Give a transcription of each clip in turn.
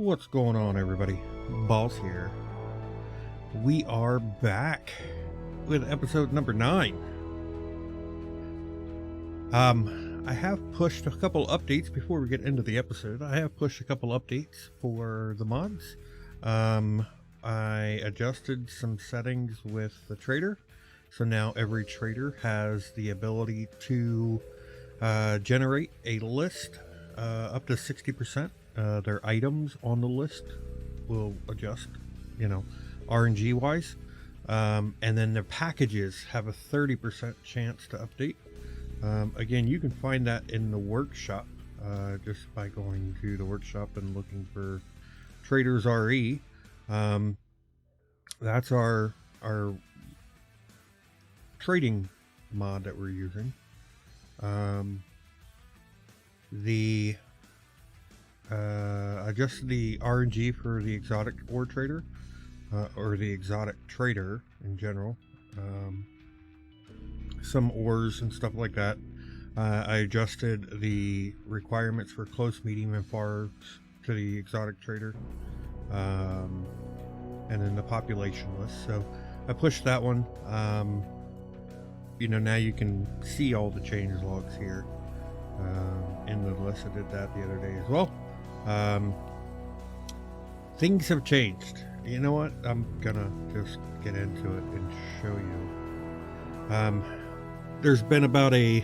What's going on, everybody? Boss here. We are back with episode number 9. I have pushed a couple updates before we get into the episode. I have pushed a couple updates for the mods. I adjusted some settings with the trader. So now every trader has the ability to generate a list up to 60%. Their items on the list will adjust, RNG wise. And then their packages have a 30% chance to update. Again, you can find that in the workshop just by going to the workshop and looking for Traders RE. That's our trading mod that we're using. Adjust the RNG for the exotic ore trader, or the exotic trader in general. Some ores and stuff like that. I adjusted the requirements for close, medium, and far to the exotic trader, and then the population list. So I pushed that one. Now you can see all the change logs here in the list. I did that the other day as well. Things have changed. You know what? I'm gonna just get into it and show you. There's been about a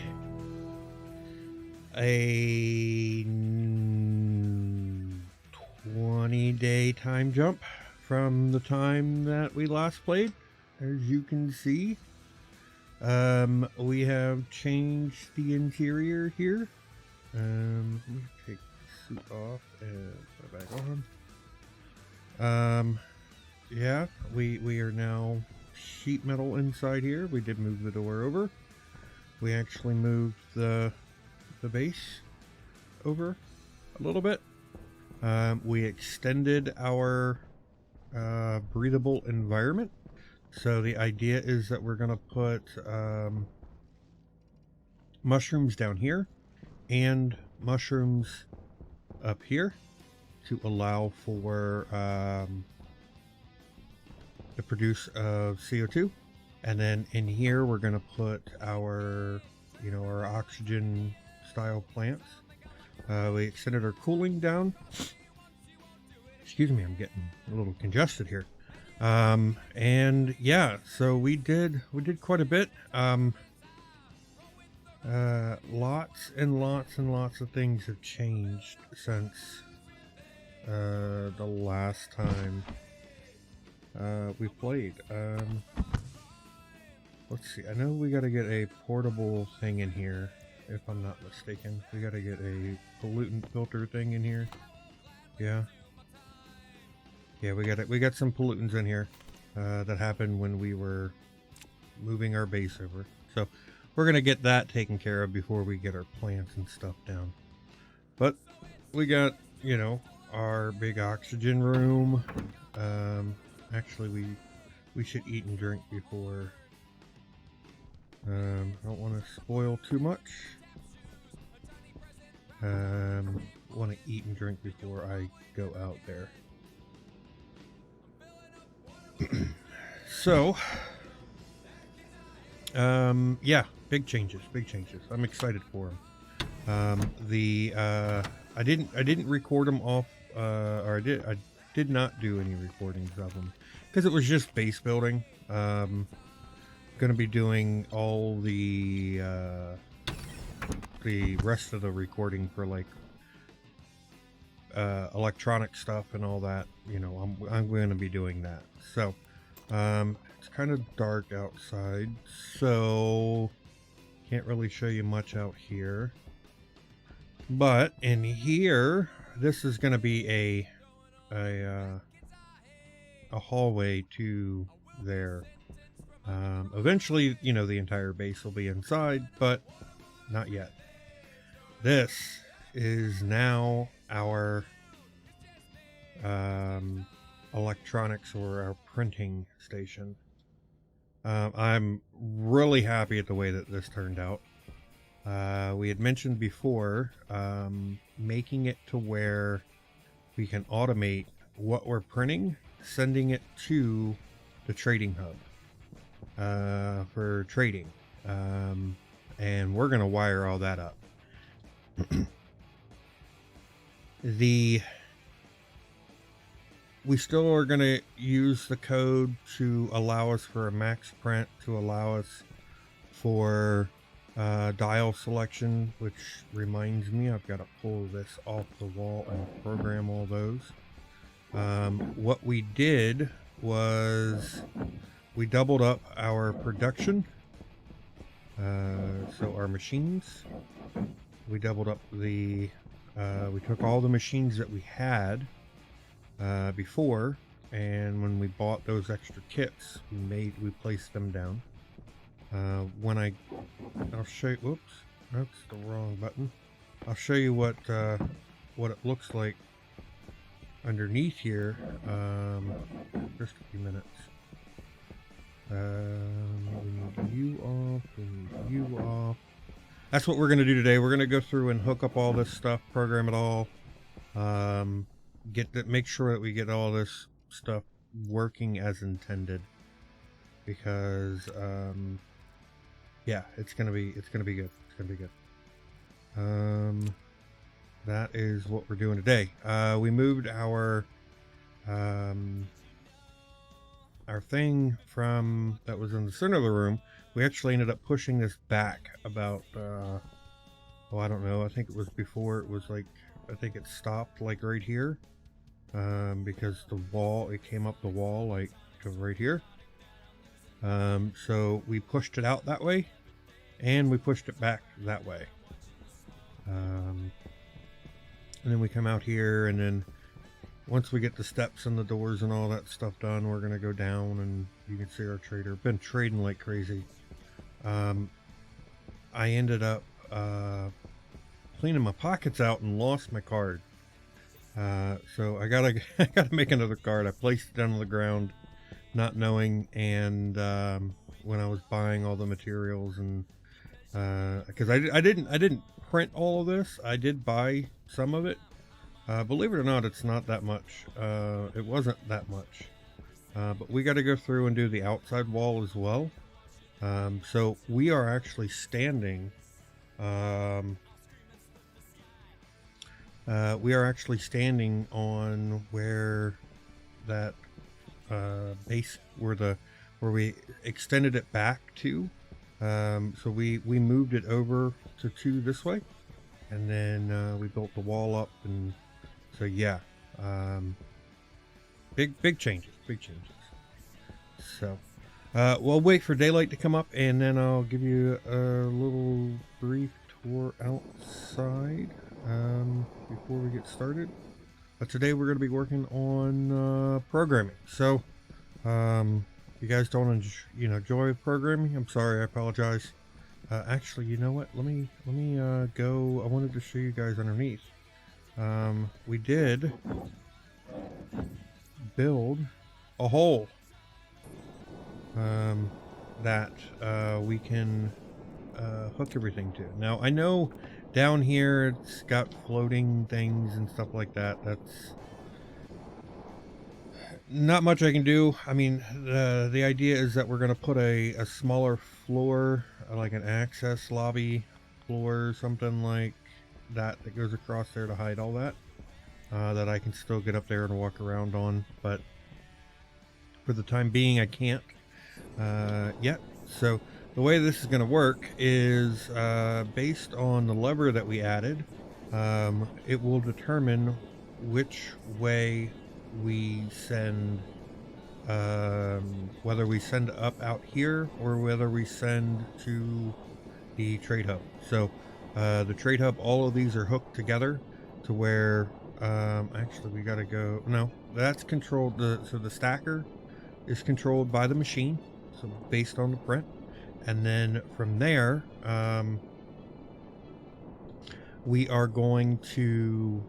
20-day time jump from the time that we last played. As you can see, we have changed the interior here. Let me take the suit off and put it back on. Yeah, we are now sheet metal inside here. We did move the door over. We actually moved the base over a little bit. We extended our breathable environment. So the idea is that we're gonna put mushrooms down here and mushrooms up here to allow for the produce of CO2. And then in here we're gonna put our our oxygen style plants. We extended our cooling down. Excuse me, I'm getting a little congested here. And yeah, so we did quite a bit. Lots and lots and lots of things have changed since the last time we played. Let's see, I know we gotta get a portable thing in here, if I'm not mistaken. We gotta get a pollutant filter thing in here. Yeah, we got some pollutants in here that happened when we were moving our base over. So we're gonna get that taken care of before we get our plants and stuff down. But we got, our big oxygen room. Actually, we should eat and drink before. Don't want to spoil too much. Want to eat and drink before I go out there. So, yeah, big changes. I'm excited for them. I didn't record them off, or I did not do any recordings of them because it was just base building. Going to be doing all the rest of the recording for like electronic stuff and all that. I'm going to be doing that. So it's kind of dark outside, so can't really show you much out here. But in here, this is going to be a hallway to there. Eventually, the entire base will be inside, but not yet. This is now our electronics, or our printing station. I'm really happy at the way that this turned out. We had mentioned before making it to where we can automate what we're printing, sending it to the trading hub for trading. And we're going to wire all that up. We still are going to use the code to allow us for a max print, to allow us for dial selection, which reminds me I've got to pull this off the wall and program all those. What we did was we doubled up our production, so our machines, we doubled up the we took all the machines that we had before, and when we bought those extra kits, we placed them down. I'll show you, whoops, that's the wrong button. I'll show you what it looks like underneath here. Just a few minutes. We need you off, we need you off. That's what we're going to do today. We're going to go through and hook up all this stuff, program it all, make sure that we get all this stuff working as intended, because yeah, it's gonna be good. It's gonna be good. That is what we're doing today. We moved our thing from that was in the center of the room. We actually ended up pushing this back about I don't know, I think it was before it was like, I think it stopped like right here, because the wall, it came up the wall like to right here. So we pushed it out that way, and we pushed it back that way. And then we come out here, and then once we get the steps and the doors and all that stuff done, we're gonna go down, and you can see our trader. Been trading like crazy. I ended up cleaning my pockets out and lost my card. So I gotta make another card. I placed it down on the ground, not knowing, and when I was buying all the materials, and because I didn't print all of this, I did buy some of it. Believe it or not, it's not that much. It wasn't that much, but we got to go through and do the outside wall as well. So we are actually standing. We are actually standing on where that base, where we extended it back to. So we moved it over to 2 this way, and then we built the wall up, and so yeah, big changes. So we'll wait for daylight to come up, and then I'll give you a little brief tour outside before we get started. Today we're going to be working on programming. So you guys don't enjoy programming, I'm sorry, I apologize. Actually, you know what, let me go. I wanted to show you guys underneath. We did build a hole that we can hook everything to. Now I know down here it's got floating things and stuff like that. That's not much I can do. I mean, the idea is that we're going to put a smaller floor, like an access lobby floor or something like that goes across there to hide all that, that I can still get up there and walk around on, but for the time being I can't yet. So the way this is going to work is based on the lever that we added. It will determine which way we send, whether we send up out here or whether we send to the trade hub. So the trade hub, all of these are hooked together to where actually we got to go, no, that's controlled, so the stacker is controlled by the machine, so based on the print, and then from there we are going to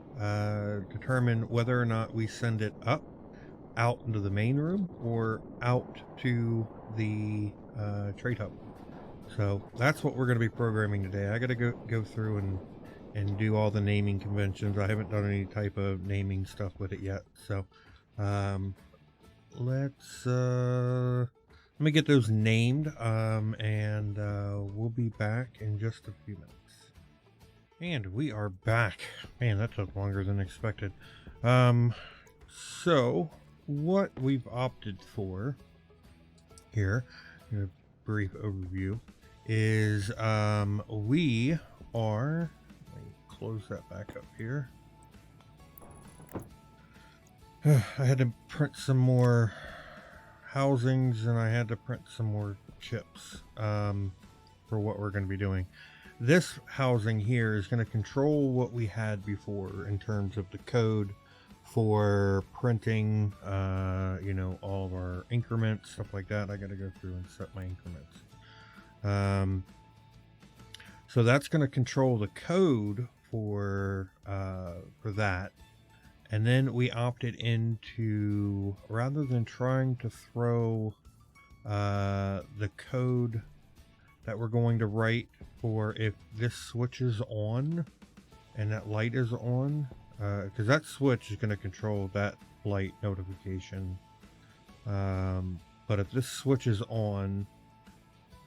determine whether or not we send it up out into the main room or out to the trade hub. So that's what we're going to be programming today. I got to go through and and do all the naming conventions. I haven't done any type of naming stuff with it yet, so let's let me get those named, and we'll be back in just a few minutes. And we are back. Man, that took longer than expected. So what we've opted for here, a brief overview, is we are, let me close that back up here. I had to print some more housings, and I had to print some more chips for what we're going to be doing. This housing here is going to control what we had before in terms of the code for printing, you know, all of our increments, stuff like that. I got to go through and set my increments. So that's going to control the code for that. And then we opted into, rather than trying to throw the code that we're going to write for if this switch is on and that light is on, because that switch is going to control that light notification. But if this switch is on,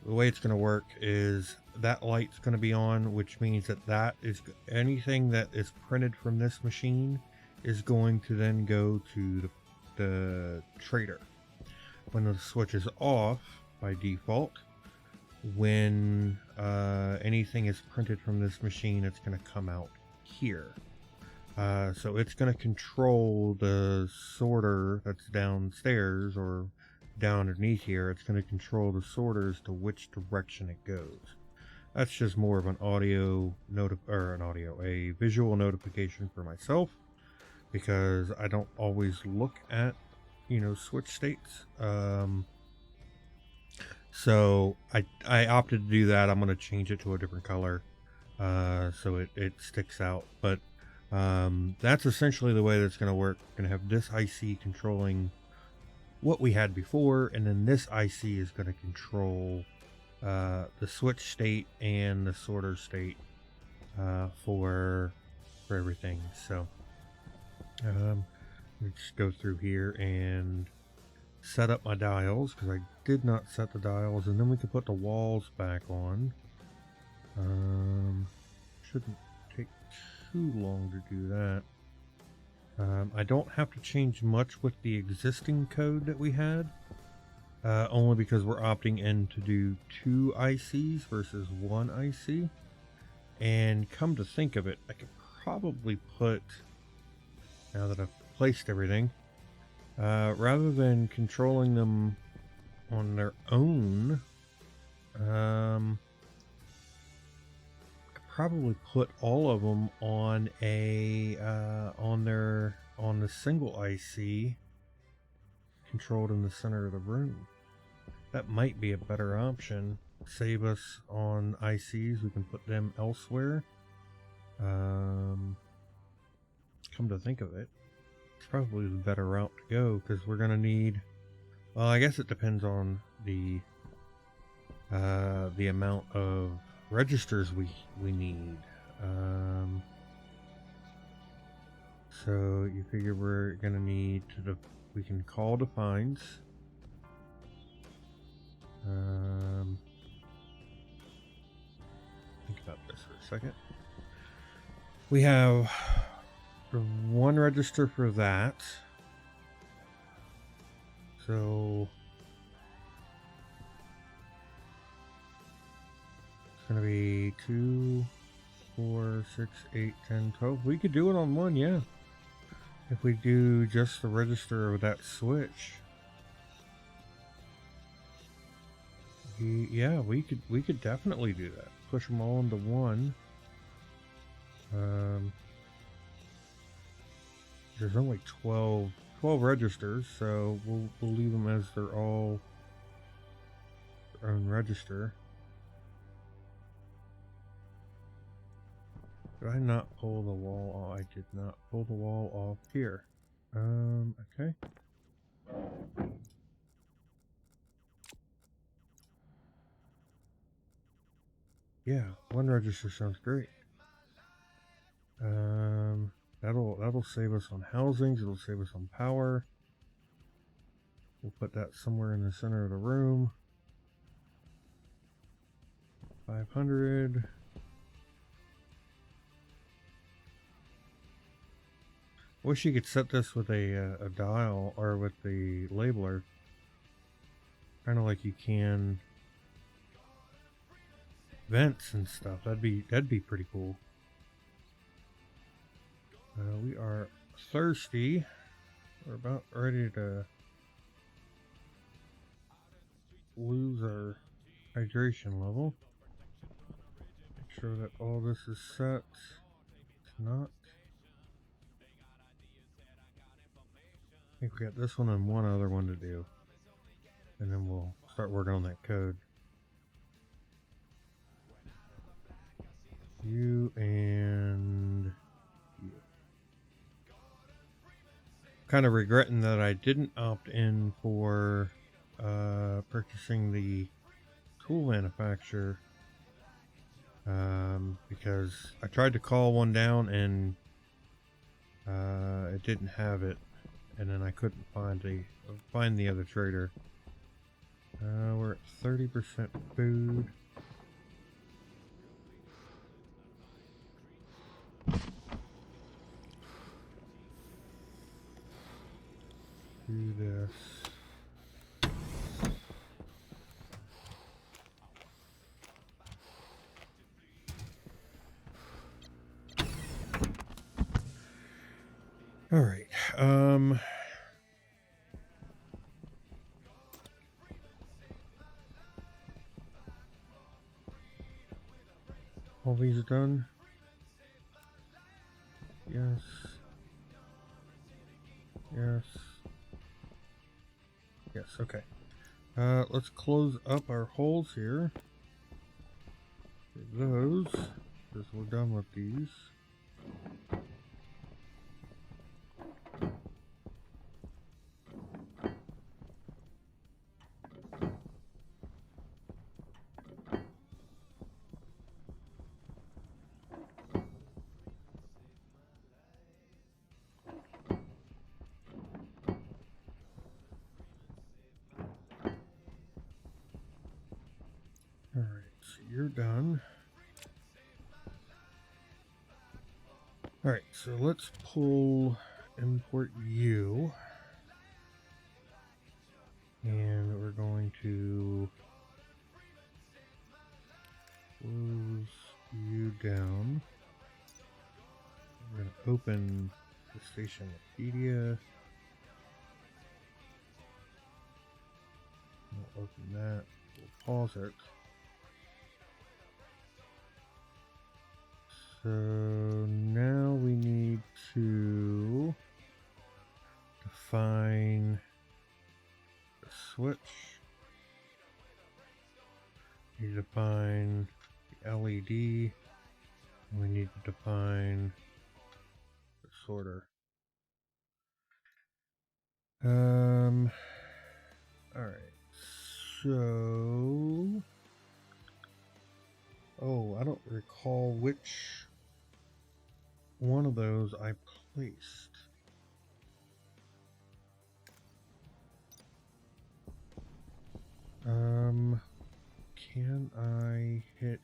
the way it's going to work is that light's going to be on, which means that is anything that is printed from this machine is going to then go to the trader. When the switch is off by default, when anything is printed from this machine, it's going to come out here. So it's going to control the sorter that's downstairs or down underneath here. It's going to control the sorter as to which direction it goes. That's just more of an a visual notification for myself, because I don't always look at, you know, switch states. So I opted to do that. I'm going to change it to a different color so it sticks out. But that's essentially the way that's going to work. We're going to have this IC controlling what we had before, and then this IC is going to control the switch state and the sorter state for everything. So let's go through here and set up my dials, because I did not set the dials, and then we can put the walls back on. Shouldn't take too long to do that. I don't have to change much with the existing code that we had, only because we're opting in to do 2 ICs versus 1 IC. And come to think of it, I could probably put, now that I've placed everything, rather than controlling them on their own, I could probably put all of them on a on the single IC controlled in the center of the room. That might be a better option. Save us on ICs. We can put them elsewhere. Come to think of it, it's probably the better route to go, because we're going to need, well, I guess it depends on the amount of registers we need. So you figure we're going to need we can call defines. Think about this for a second. We have 1 register for that. So it's going to be 2, 4, 6, 8, 10, 12. We could do it on 1, yeah. If we do just the register of that switch. Yeah, we could definitely do that. Push them all into 1. There's only 12 registers, so we'll leave them as they're all their own register. Did I not pull the wall off? I did not pull the wall off here. Okay. Yeah, 1 register sounds great. That'll save us on housings. It'll save us on power. We'll put that somewhere in the center of the room. 500. Wish you could set this with a dial or with the labeler, kind of like you can vents and stuff. That'd be pretty cool. We are thirsty. We're about ready to lose our hydration level. Make sure that all this is set. It's not. I think we got this one and one other one to do. And then we'll start working on that code. You and you. Kind of regretting that I didn't opt in for purchasing the tool manufacturer, because I tried to call one down and it didn't have it, and then I couldn't find the other trader. We're at 30% food. Do this. All right. All these are done. Yes. Yes. Yes, okay. Let's close up our holes here. For those, because we're done with these. Alright, so you're done. Alright, so let's import you. And we're going to close you down. We're going to open the Stationeers. We'll open that. We'll pause it. So now we need to define the switch. We need to define the LED. And we need to define the sorter. Alright. So, I don't recall which one of those I placed. Can I hit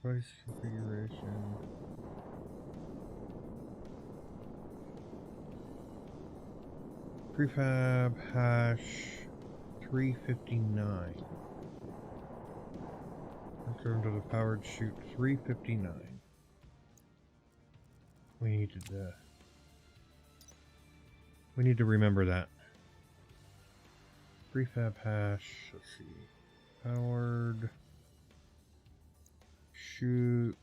device configuration? Prefab hash 359. Return to the powered chute 359. We need to remember that. Prefab hash, let's see. Powered chute.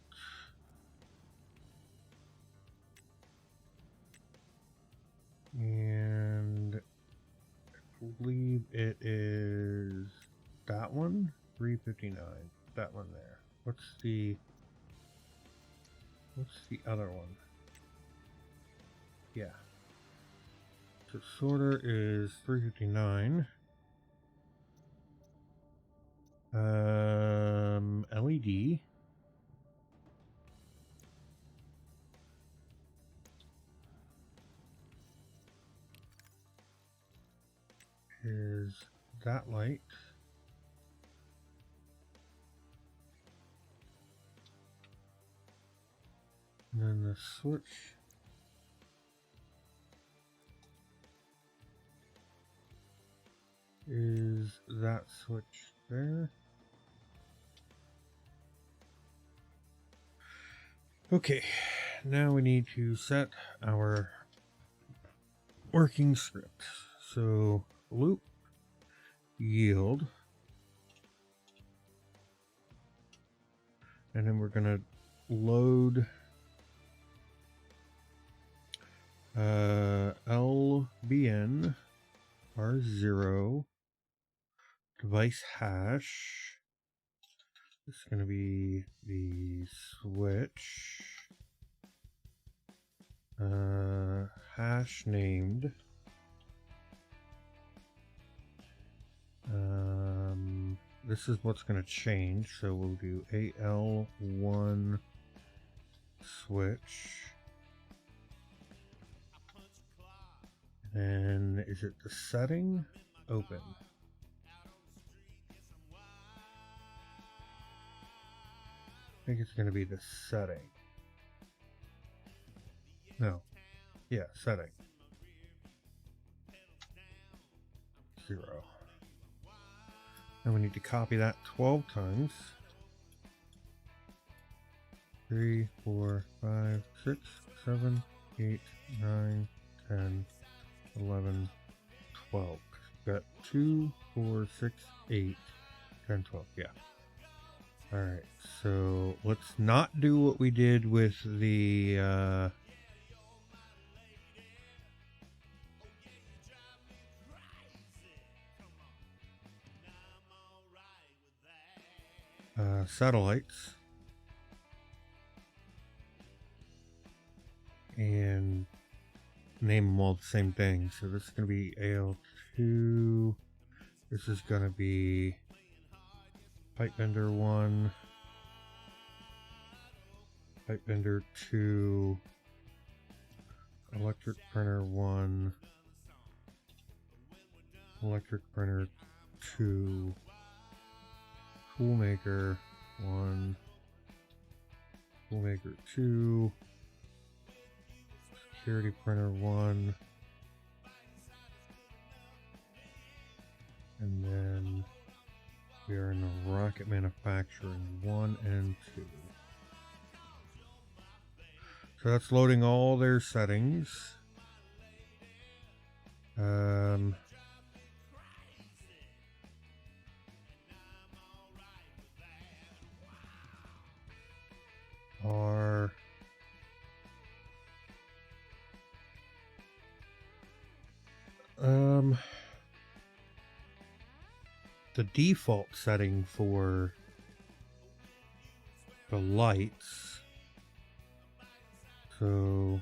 And I believe it is that one, 359. That one there. What's the other one? Yeah. So sorter is 359. LED. is that light. And then the switch is that switch there. Okay, now we need to set our working script. So loop yield, and then we're going to load LBN R0 device hash. It's going to be the switch hash named this is what's going to change, so we'll do AL1 switch. And is it the setting? Open. I think it's going to be the setting. No. Yeah, setting. 0. And we need to copy that 12 times. 3, 4, 5, 6, 7, 8, 9, 10, 11, 12. Got 2, 4, 6, 8, 10, 12. Yeah. Alright, so let's not do what we did with the satellites and name them all the same thing. So this is going to be AL2. This is going to be Pipe Bender 1, Pipe Bender 2, Electric Printer 1, Electric Printer 2, Toolmaker 1, Toolmaker 2, Security Printer 1, and then we are in the rocket manufacturing 1 and 2. So that's loading all their settings. Our the default setting for the lights, so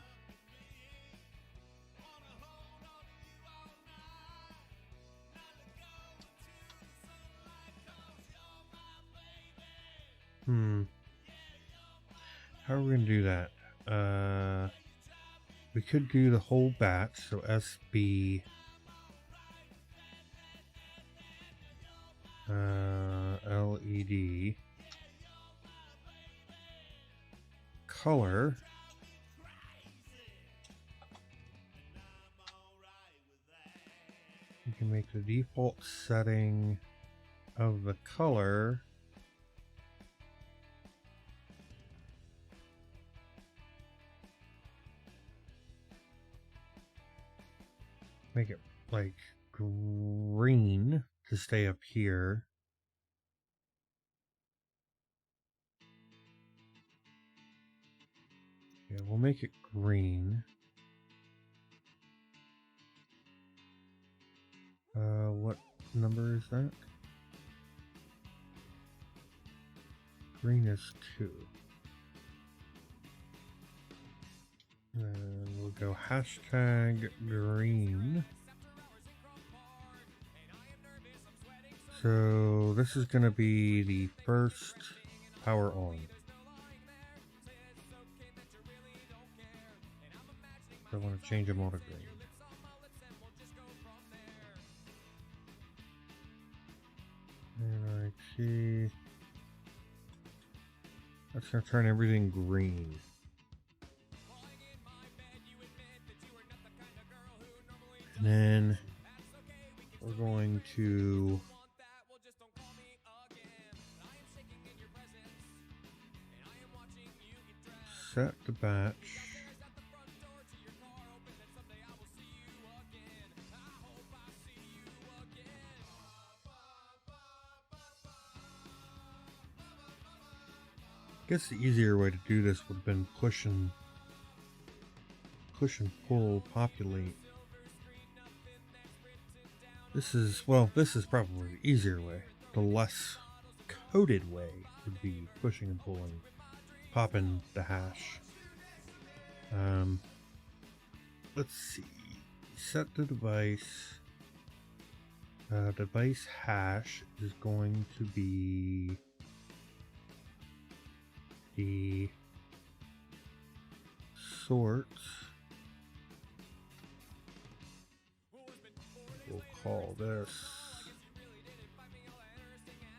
how are we going to do that? We could do the whole batch, so SB LED color. You can make the default setting of the color make it like green to stay up here. Yeah, we'll make it green. What number is that? Green is 2. And we'll go hashtag green. So this is going to be the first power on. So I want to change them all to green. Let's now turn everything green. And then we're going to set the batch. I guess the easier way to do this would have been push and pull, populate. This is probably the easier way. The less coded way would be pushing and pulling, popping the hash. Let's see. Set the device. Device hash is going to be the sort. We'll call this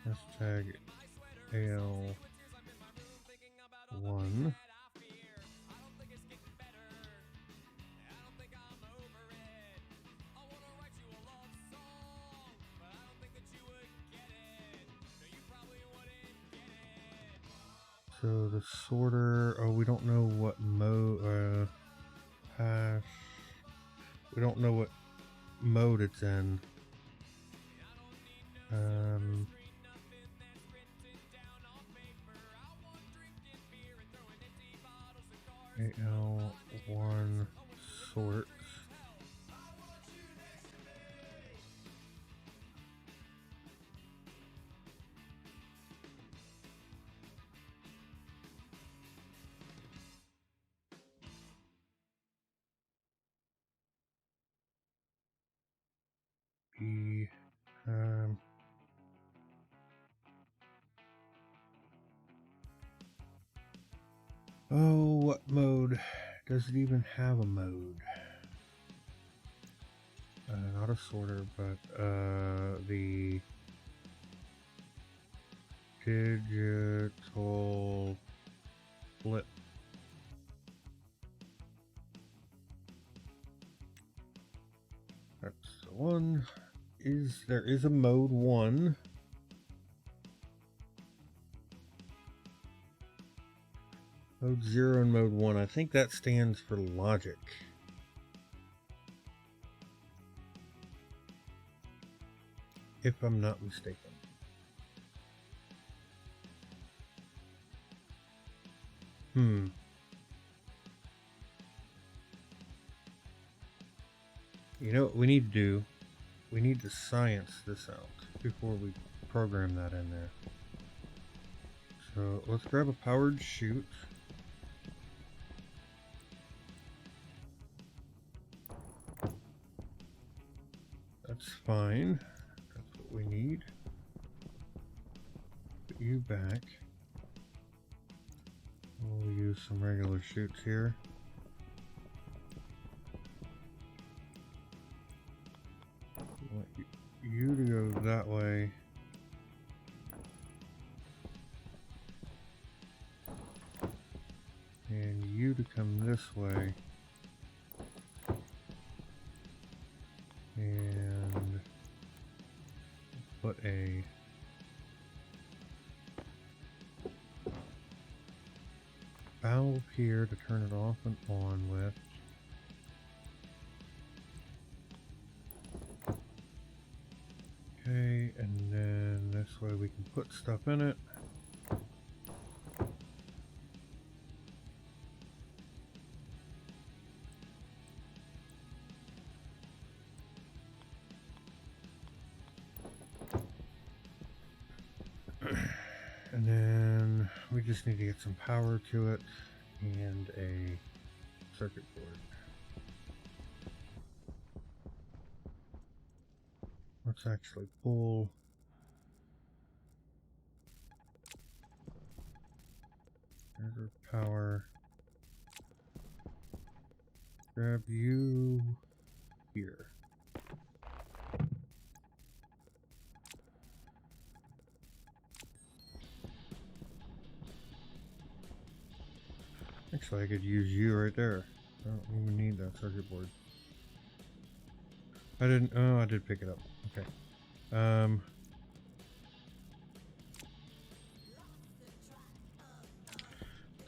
hashtag AL1. So the sorter, oh, we don't know what mode, hash, we don't know what mode it's in. AL1 sort. Oh, what mode? Does it even have a mode? Not a sorter, but the digital flip. That's the one. There is a mode 1. Mode 0 and mode 1. I think that stands for logic. If I'm not mistaken. You know what we need to do? We need to science this out before we program that in there. So let's grab a powered chute. That's fine. That's what we need. Put you back. We'll use some regular chutes here. I want you to go that way. And you to come this way. And put a valve here to turn it off and on with. Okay, and then this way we can put stuff in it. And then we just need to get some power to it and a circuit board. Let's actually pull. There's our power. Grab you here. So I could use you right there. I don't even need that circuit board. I didn't. Oh, I did pick it up. Okay.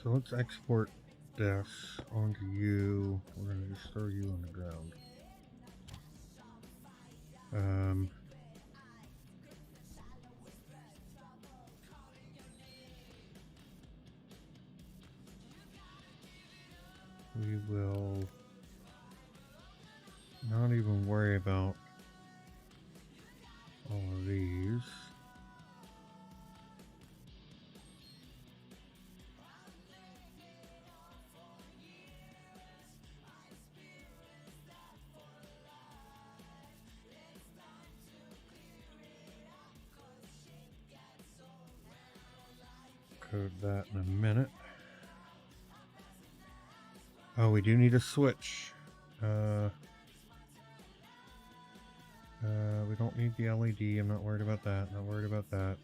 So let's export this onto you. We're gonna just throw you on the ground. We will not even worry about all of these. Code that in a minute. Oh, we do need a switch. We don't need the LED. I'm not worried about that. Not worried about that.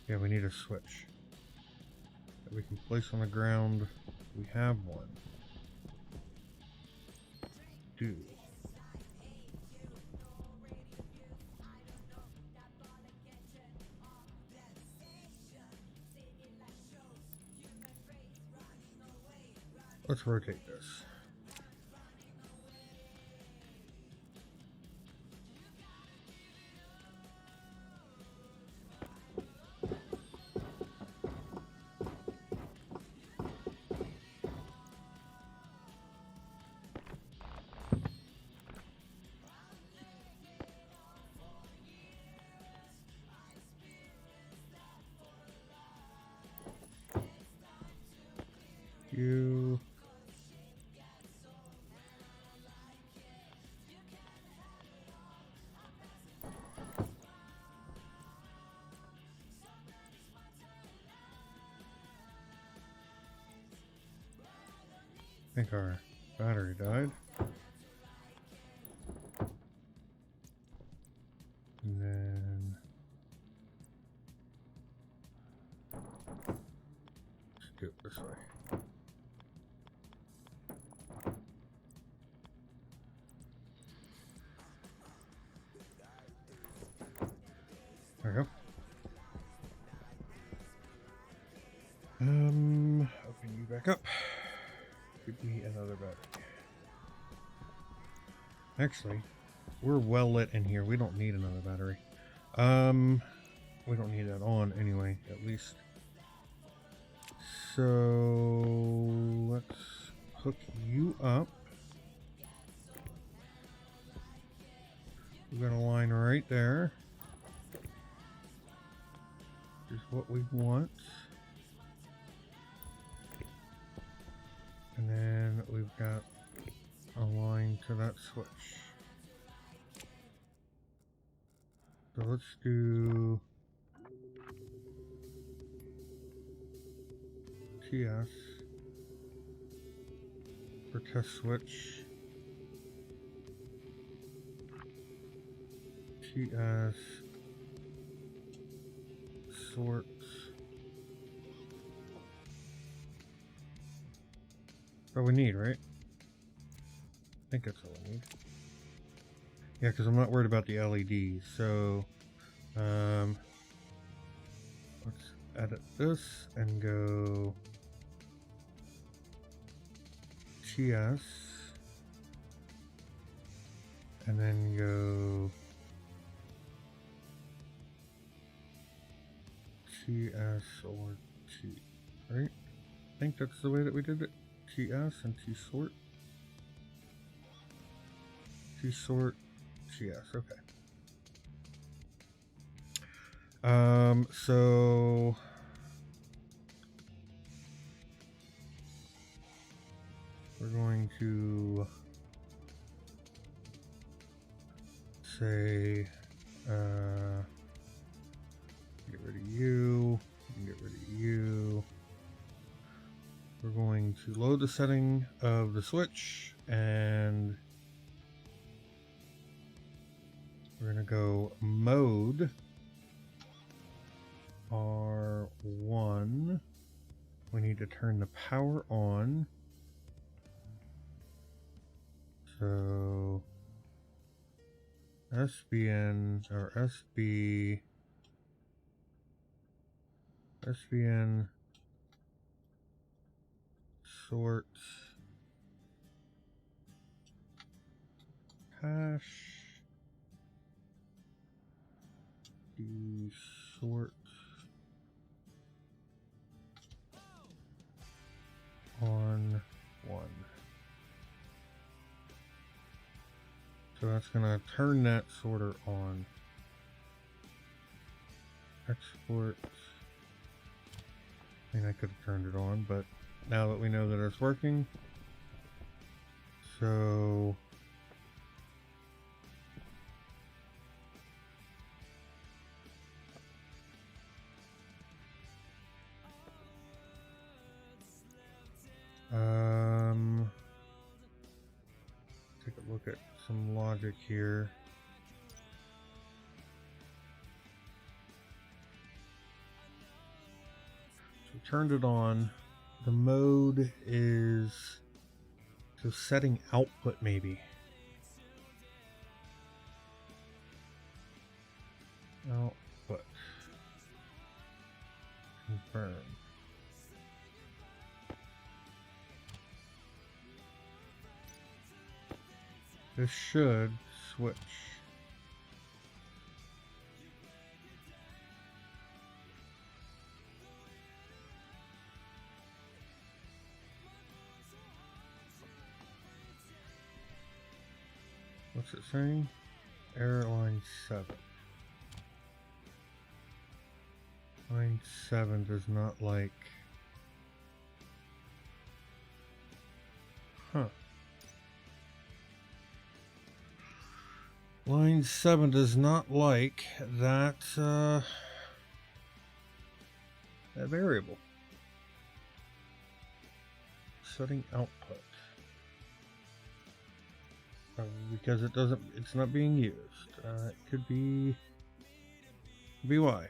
Yeah, we need a switch that we can place on the ground. We have one. Do. Let's rotate this. You. I think our battery died. And then let's do it this way. There we go. Open you back up. Give me another battery. Actually, we're well lit in here. We don't need another battery. We don't need that on anyway, at least. So let's hook you up. We've got a line right there. Here's what we want. And then we've got a line to that switch. So let's do TS for test switch. TS sorts. What we need, right? I think that's all we need. Yeah, because I'm not worried about the LEDs. So, let's edit this and go TS, and then go TS or T, right? I think that's the way that we did it. TS and T sort. T sort, TS, okay. So we're going to say, get rid of you, and get rid of you. We're going to load the setting of the switch, and we're going to go mode R1, we need to turn the power on. So SBN or SBN sort hash sort on 1. So that's gonna turn that sorter on. Export. I mean, I could have turned it on, but now that we know that it's working, so take a look at some logic here. So turned it on. The mode is so setting output maybe. Output. Confirm. This should switch. What's it saying? Error line 7. Line 7 does not like... Huh. Line 7 does not like that, that variable. Setting output. Because it doesn't, it's not being used. It could be why.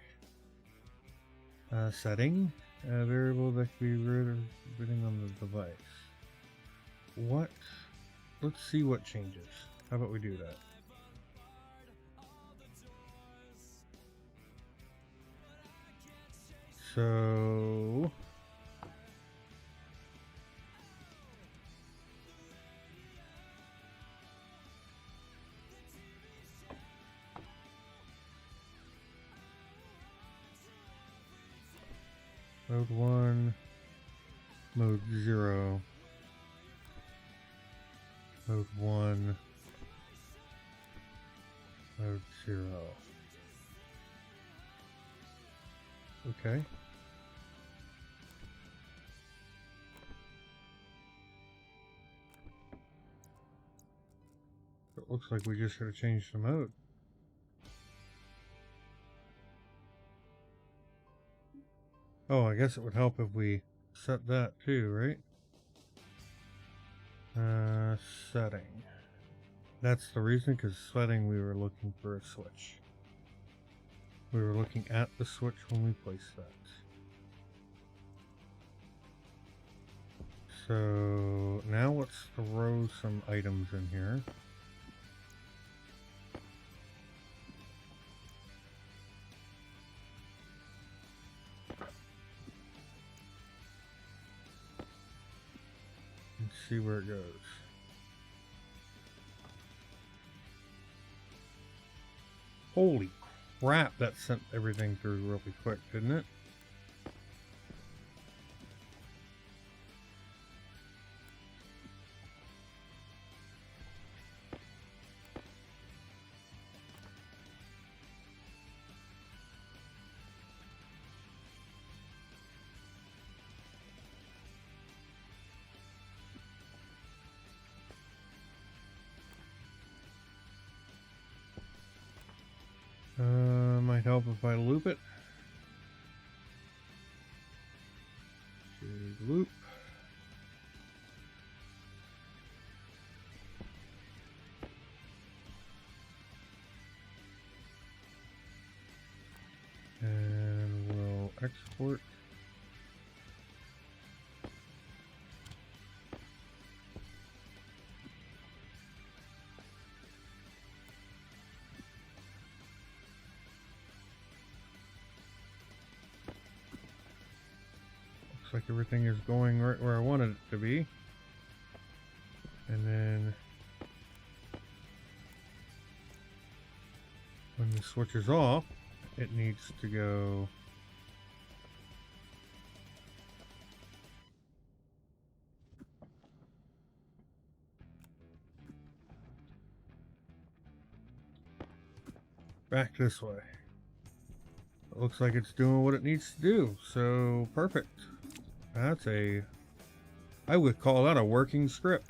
Setting, a variable that can be written on the device. What? Let's see what changes. How about we do that? So mode 1, mode 0, mode 1, mode 0. Okay. It looks like we just gotta change the mode. Oh, I guess it would help if we set that too, right? Setting. That's the reason, because setting we were looking for a switch. We were looking at the switch when we placed that. So now let's throw some items in here. And see where it goes. Holy crap, that sent everything through really quick, didn't it? Might help if I loop it. Loop. And we'll export. Looks like everything is going right where I wanted it to be. And then when the switch is off, it needs to go back this way. It looks like it's doing what it needs to do, so perfect. That's I would call that a working script.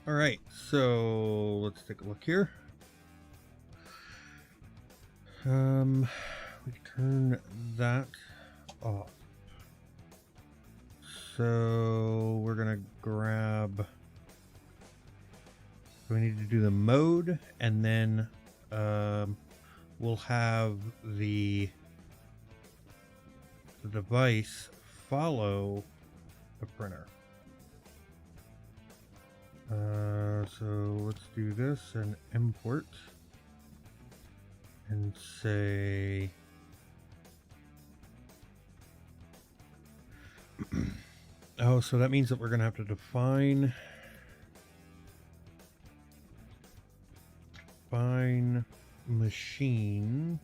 Alright, so let's take a look here. We turn that off. So we're gonna grab, we need to do the mode, and then we'll have the device follow the printer. So let's do this and import and say oh, so that means that we're gonna have to define machine.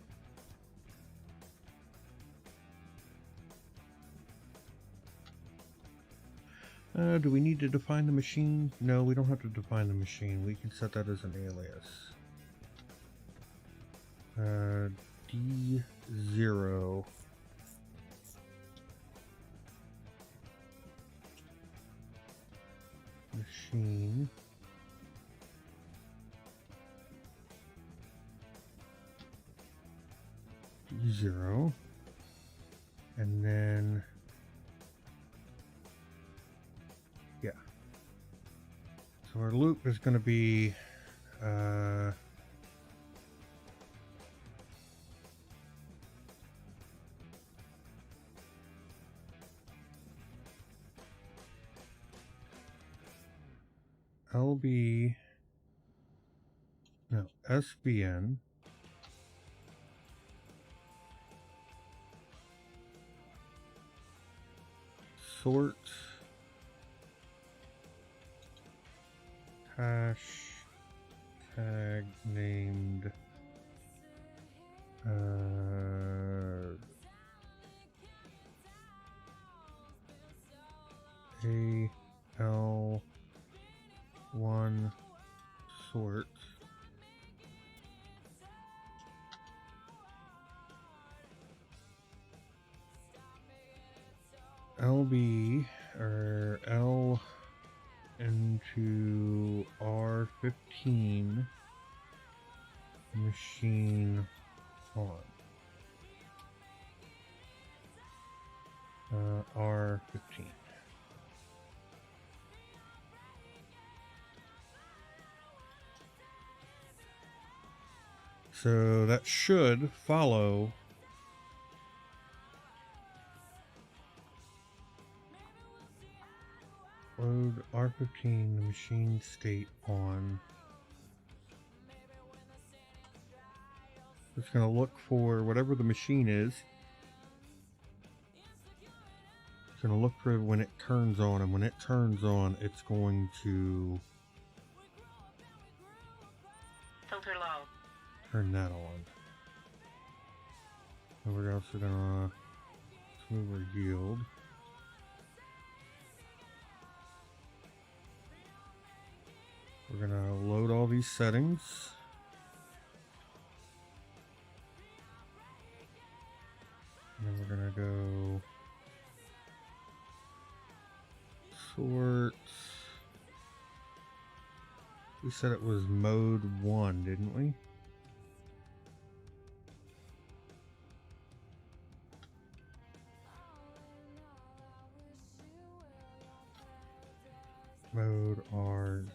Do we need to define the machine? No, we don't have to define the machine. We can set that as an alias. D0 machine D0, and then yeah, so our loop is going to be LB, no, SBN sort hash tag named AL1 sort LB or L into R15 machine on R15. So that should follow load R15, the machine state on. It's going to look for whatever the machine is. It's going to look for when it turns on, and when it turns on, it's going to filter low. Turn that on. And we're also going to move our yield. We're going to load all these settings. And then we're going to go sort. We said it was mode 1, didn't we? Mode R0.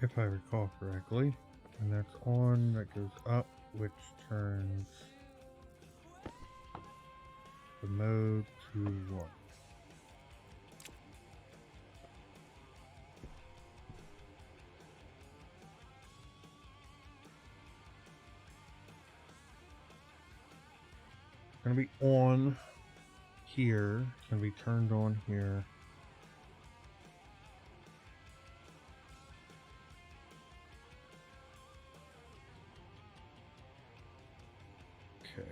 If I recall correctly. And that's on, that goes up, which turns the mode to 1. going to be on here. It's going to be turned on here. Okay.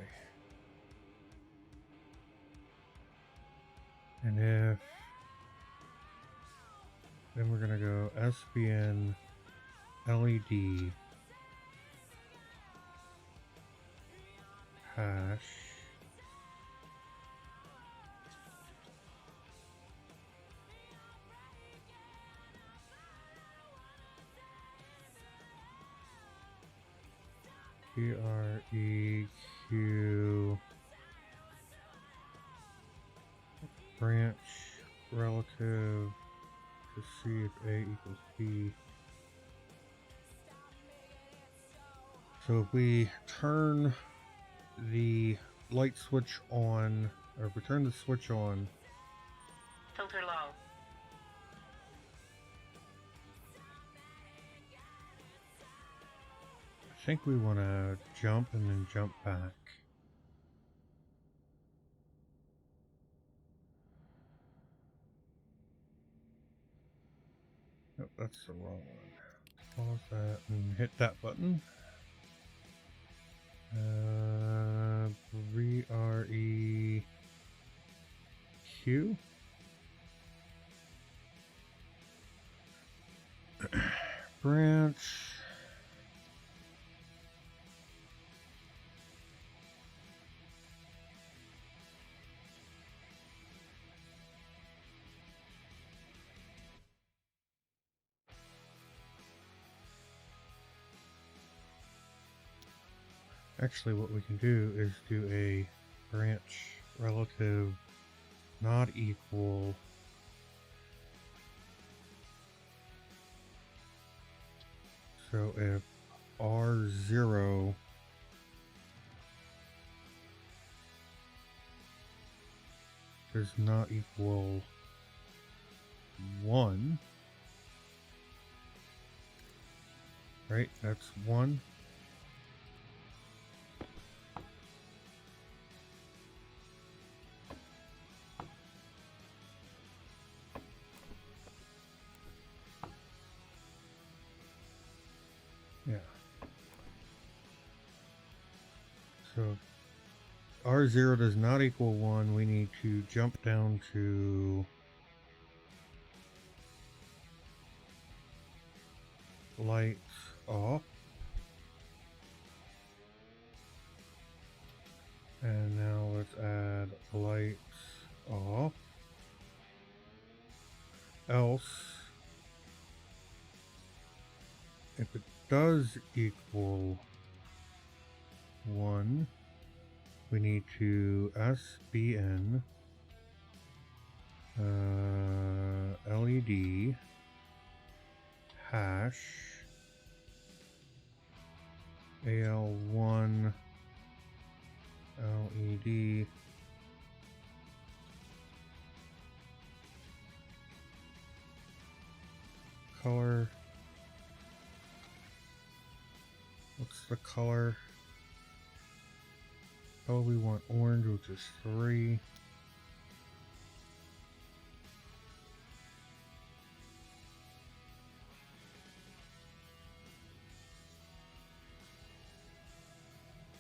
And if then we're gonna go SBN LED hash BREQ branch relative to see if A equals B. So if we turn the light switch on, or if we turn the switch on, Filter low. I think we want to jump and then jump back. Nope, that's the wrong one. Pause that and hit that button. BREQ. Branch. Actually, what we can do is do a branch relative not equal so if R0 does not equal 1, right? That's 1. Yeah. So if R0 does not equal 1, we need to jump down to lights off. And now let's add lights off. Else, if it does equal 1, we need to SBN LED hash AL1 LED color. What's the color? Oh, we want orange, which is 3.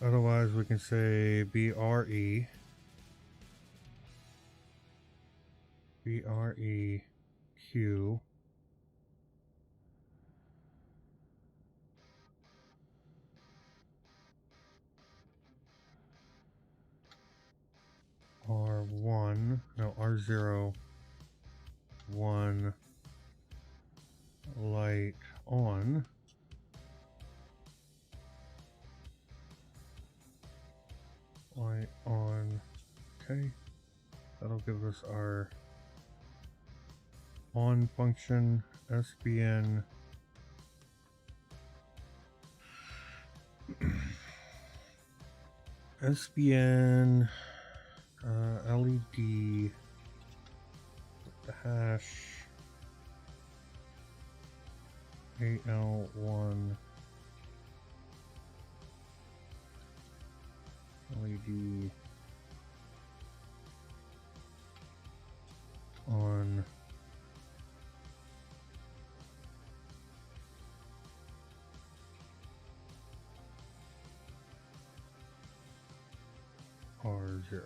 Otherwise, we can say BREQ R1, no, R0, 1, light on. Light on, okay. That'll give us our on function, SBN. SBN LED with the hash AL1 LED 0.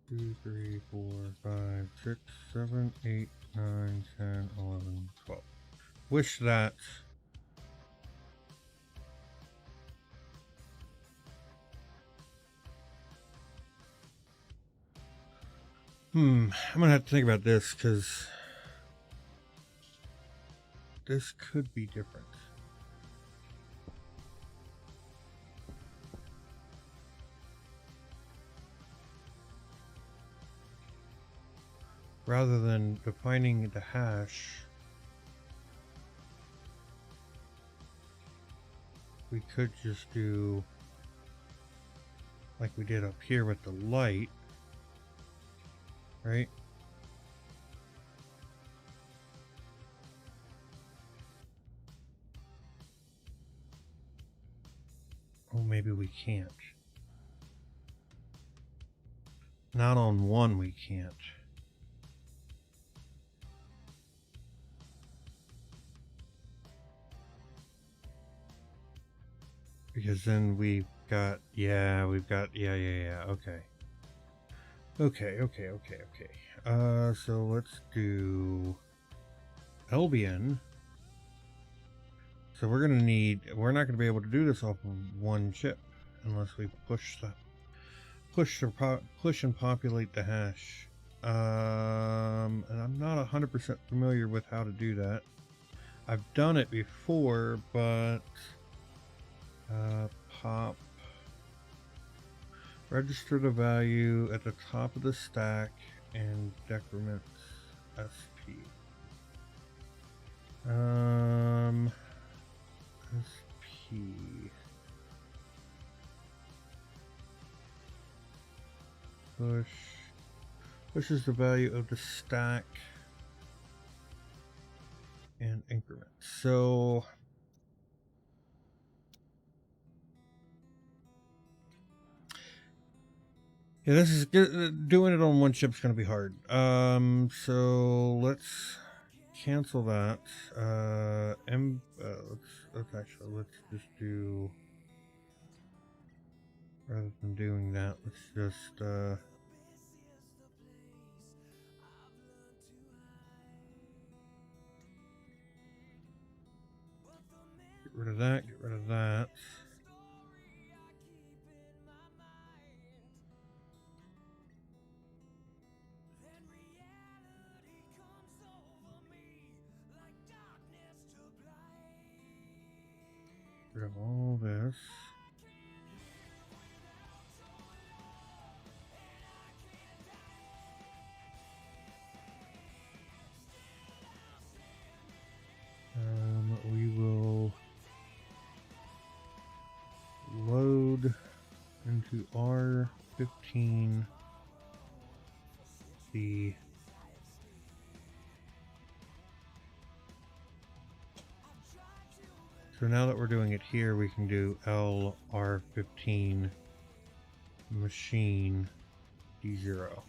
2, 3, 4, 5, 6, 7, 8, 9, 10, 11, 12. Wish that I'm gonna have to think about this because this could be different. Rather than defining the hash, we could just do like we did up here with the light, right? Oh, maybe we can't. Not on one, we can't. Because then we've got, yeah, okay. Okay. So let's do Albion. So we're not gonna be able to do this off of one chip unless we push and populate the hash. And I'm not 100% familiar with how to do that. I've done it before, but pop, register the value at the top of the stack and decrements SP. SP. Pushes the value of the stack and increment. So yeah, this is doing it on one chip is going to be hard. So let's cancel that. Let's just do, rather than doing that, let's just get rid of that, get rid of that. Get rid of all this. We will load into R15 the so now that we're doing it here, we can do LR15 machine D0.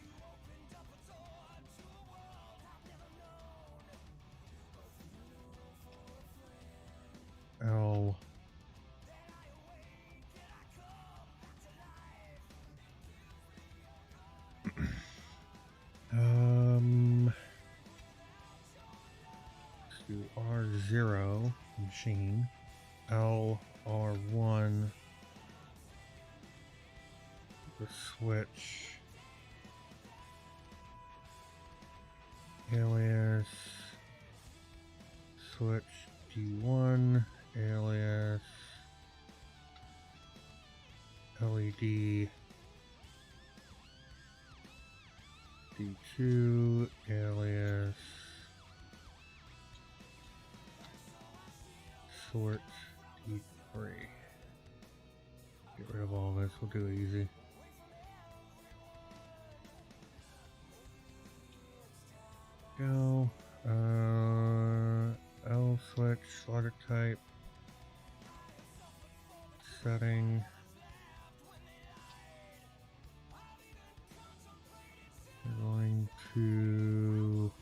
L let's do R0 machine, LR1 the switch, alias switch D1, alias LED D2, alias sort D3. Get rid of all this, we'll do it easy. Go. L switch, slaughter type, setting. We're going to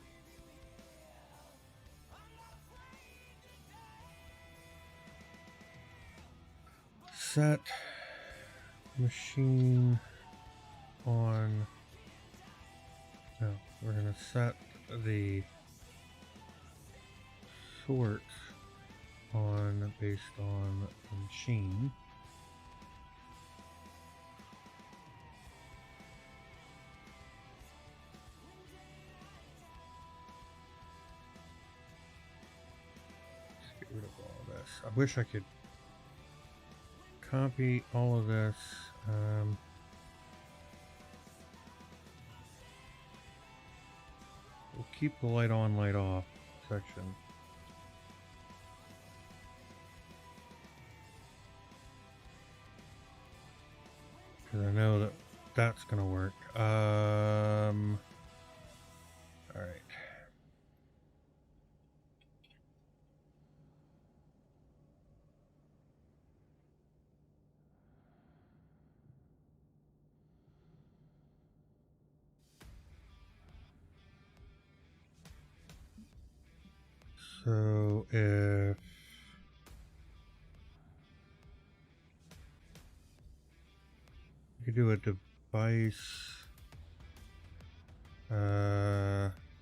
set machine on, no, we're going to set the sort on based on the machine. Let's get rid of all of this. I wish I could copy all of this. We'll keep the light on, light off section. Because I know that that's going to work. All right. So if you could do a device,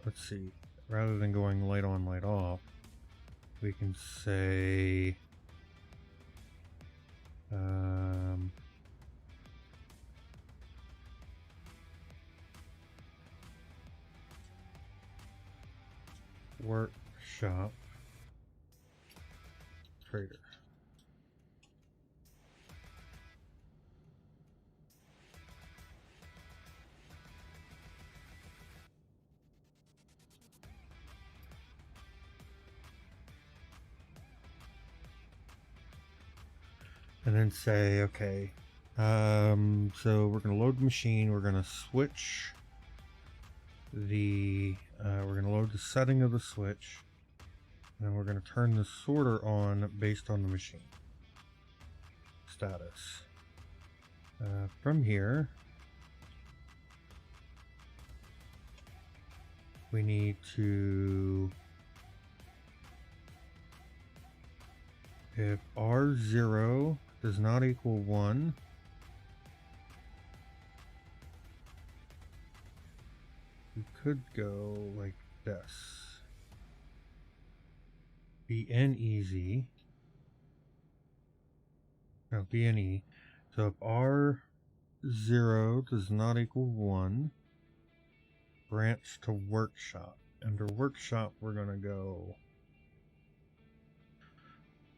let's see, rather than going light on, light off, we can say, workshop trader. And then say, okay, so we're going to load the machine, we're going to switch the, we're going to load the setting of the switch, and then we're going to turn the sorter on based on the machine status. From here, we need to, if R0 does not equal 1, we could go like this. BNEZ. No, BNE. So if R0 does not equal 1, branch to workshop. Under workshop, we're going to go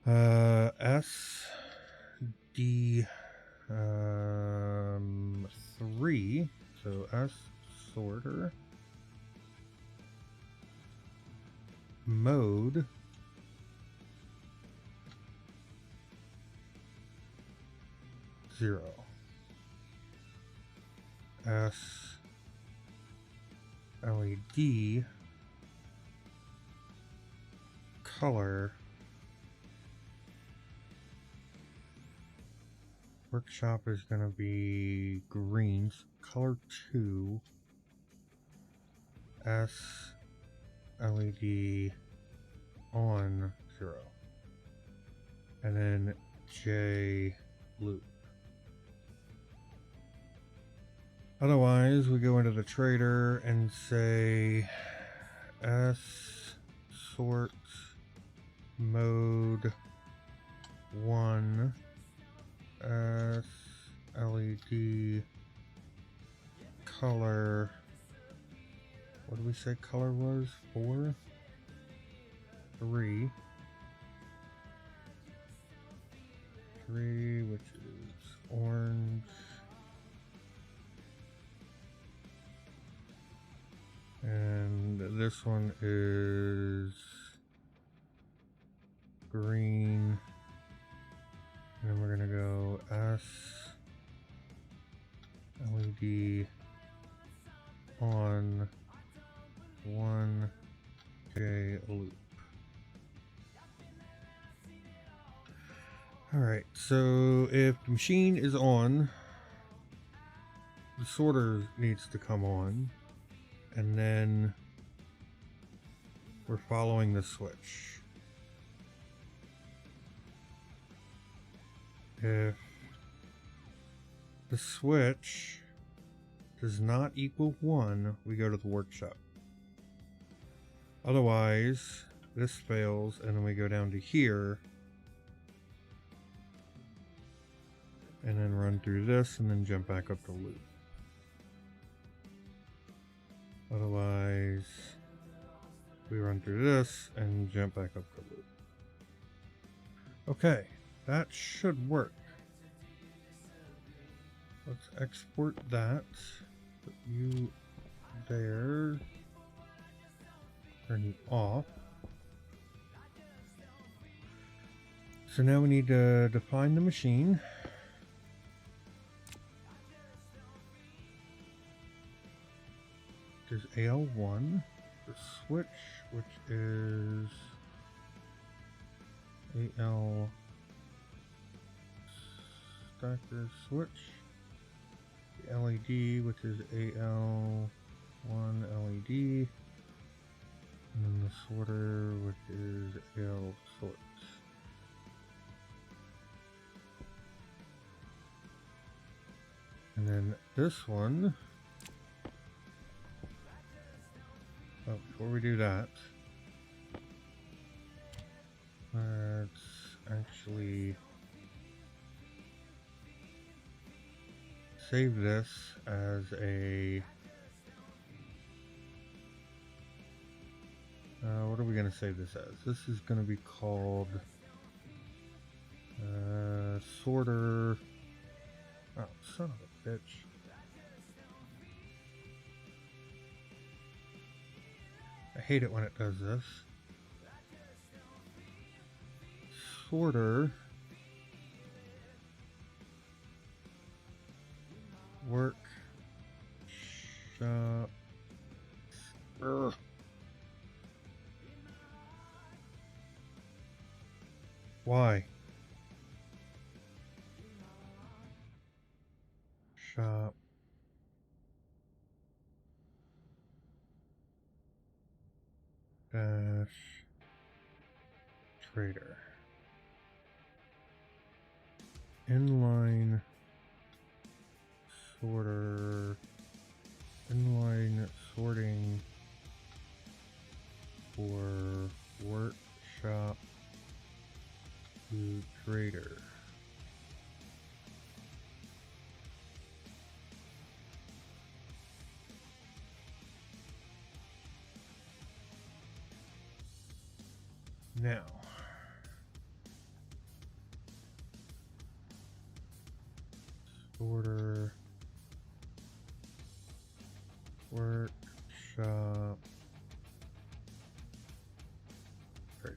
SD 3. So S sorter mode zero. S LED color workshop is going to be greens, color 2, S LED on 0, and then J loop. Otherwise, we go into the trader and say S sort mode 1 S LED color. What did we say color was? 4? 3, which is orange. And this one is green. And then we're gonna go S LED on 1 J loop. Alright, so if the machine is on, the sorter needs to come on, and then we're following the switch. if the switch does not equal 1, we go to the workshop. Otherwise, this fails, and then we go down to here, and then run through this, and then jump back up to loop. Otherwise, we run through this, and jump back up to loop. Okay, that should work. Let's export that. Put you there. Turn you off. So now we need to define the machine. There's AL1. The switch, which is AL stacker switch. The LED, which is AL1 LED. And then the sorter, which is AL sorts. And then this one, oh, before we do that, let's actually save this as a, what are we going to save this as? This is going to be called sorter. Oh, son of a bitch. I hate it when it does this. Sorter work shop. Ugh. Why? Shop. Dash trader. Inline sorter. Inline sorting for workshop to trader. Now, sorter workshop trader.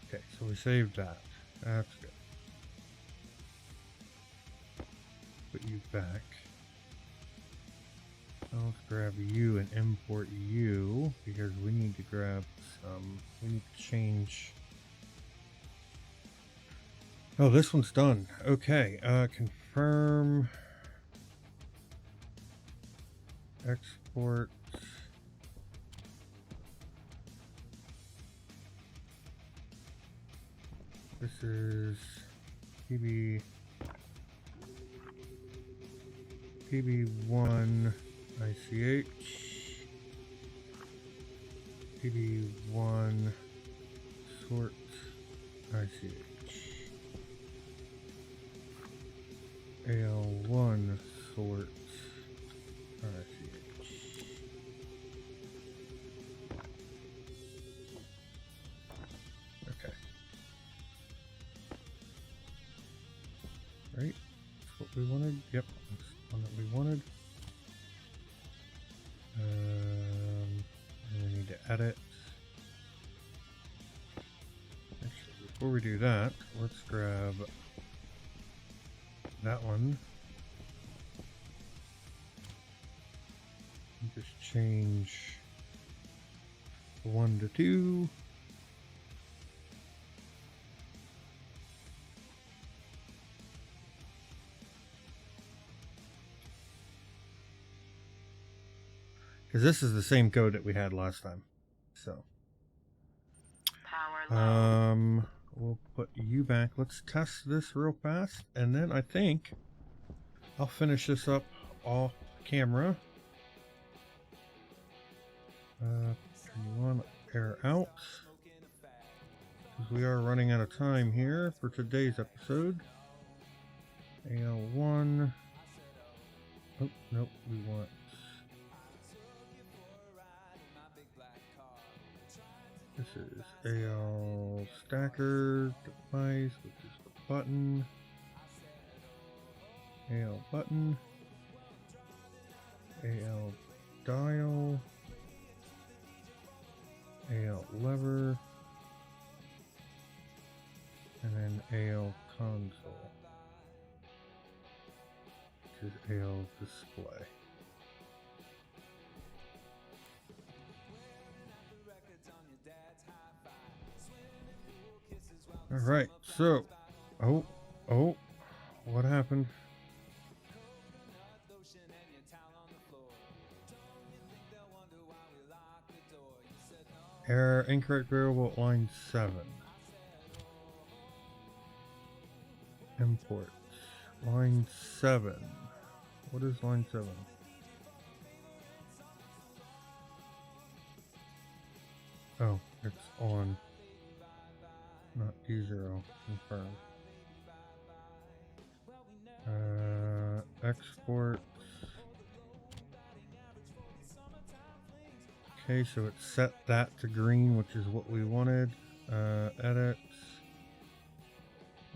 Okay, so we saved that. That's good. Put you back. Let's grab you and import you because we need to grab some. We need to change. Oh, this one's done. Okay, confirm export. This is PB1 ICH, PB1 sort ICH, AL1 sort ICH. Okay. Right? That's what we wanted. Yep, that's the one that we wanted. And we need to edit. Actually, before we do that, let's grab that one. And just change 1 to 2. Because this is the same code that we had last time. So Power low. We'll put you back. Let's test this real fast, and then I think I'll finish this up off camera. Turn you on, air out. Because we are running out of time here for today's episode. AL1. Oh, nope, we want. This is AL stacker device, which is the button. AL button. AL dial. AL lever. And then AL console, which is AL display. Alright, so, oh, what happened? Error, incorrect variable at line 7. Import. Line 7. What is line 7? Oh, it's on. Not D0. Confirm. Export. Okay, so it set that to green, which is what we wanted. Edit.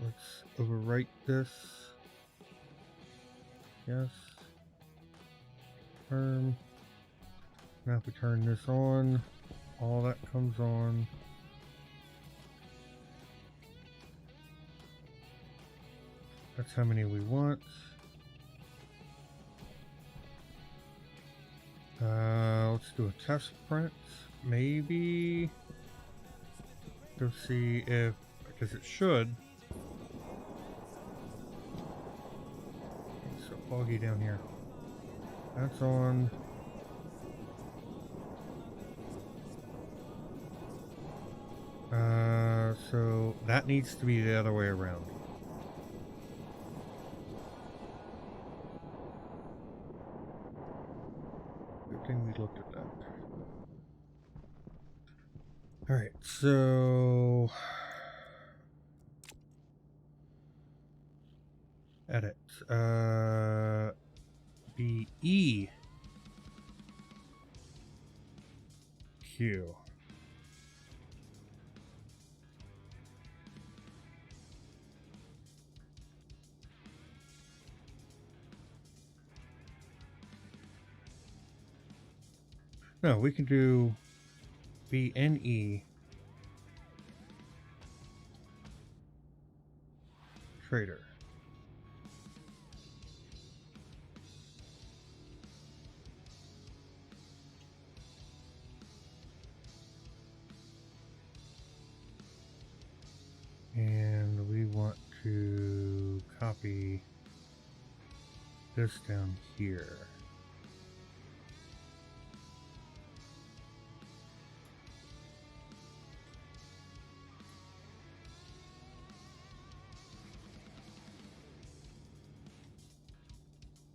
Let's overwrite this. Yes. Confirm. Now if we turn this on, all that comes on. That's how many we want. Let's do a test print. Maybe. Go see if, because it should. It's so foggy down here. That's on. So that needs to be the other way around. Good thing we looked at that. Alright, so edit. BE Q. No, we can do BNE trader. And we want to copy this down here.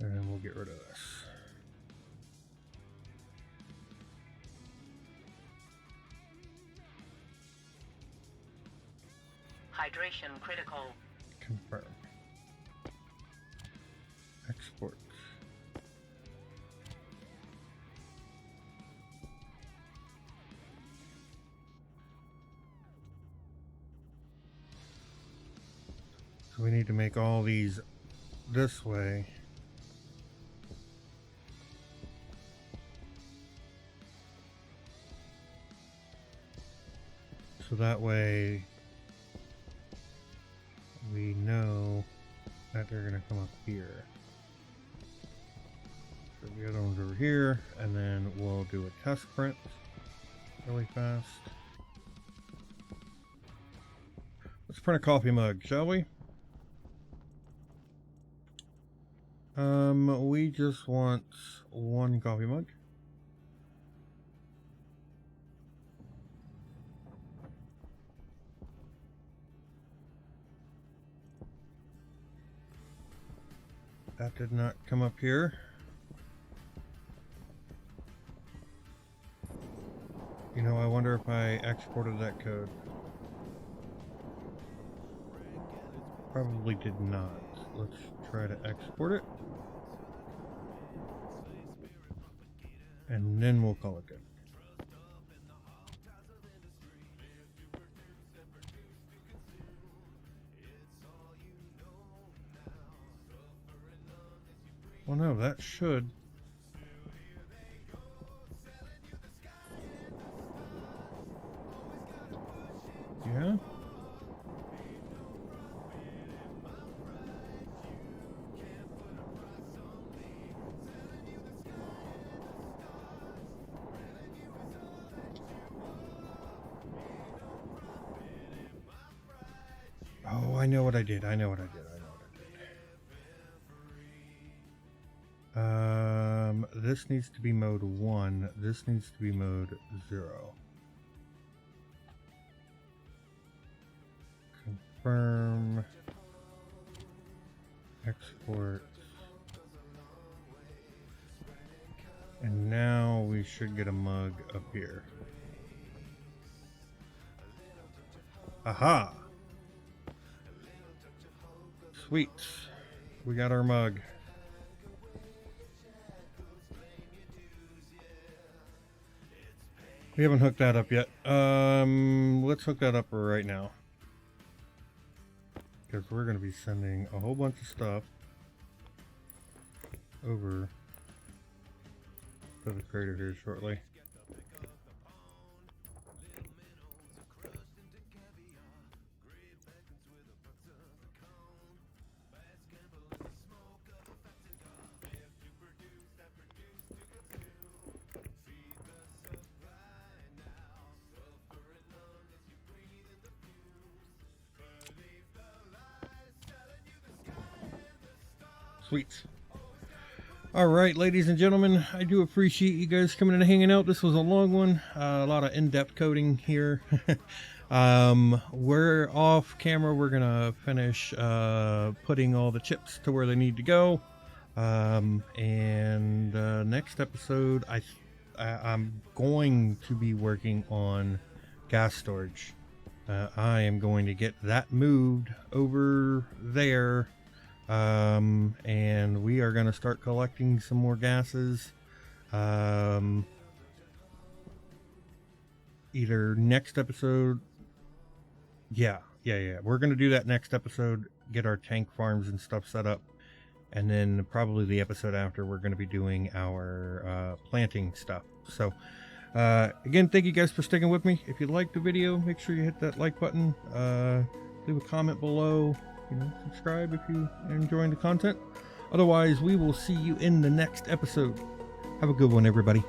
And then we'll get rid of this. Hydration critical. Confirm. Export. So we need to make all these this way. So that way we know that they're going to come up here. So the other one's over here, and then we'll do a test print really fast. Let's print a coffee mug, shall we? We just want one coffee mug. That did not come up here. You know, I wonder if I exported that code. Probably did not. Let's try to export it. And then we'll call it good. Well, no, that should. Yeah. Oh, I know what I did. I know what I did. This needs to be mode 1. This needs to be mode 0. Confirm. Export. And now we should get a mug up here. Aha! Sweet. We got our mug. We haven't hooked that up yet. Let's hook that up right now. Because we're going to be sending a whole bunch of stuff over to the creator here shortly. Sweet. All right, ladies and gentlemen, I do appreciate you guys coming in and hanging out. This was a long one, a lot of in-depth coding here. We're off camera. We're gonna finish putting all the chips to where they need to go, and next episode I'm going to be working on gas storage. I am going to get that moved over there. And we are going to start collecting some more gases, either next episode. Yeah. We're going to do that next episode, get our tank farms and stuff set up. And then probably the episode after, we're going to be doing our, planting stuff. So, again, thank you guys for sticking with me. If you liked the video, make sure you hit that like button, leave a comment below. Subscribe if you are enjoying the content. Otherwise, we will see you in the next episode. Have a good one, everybody.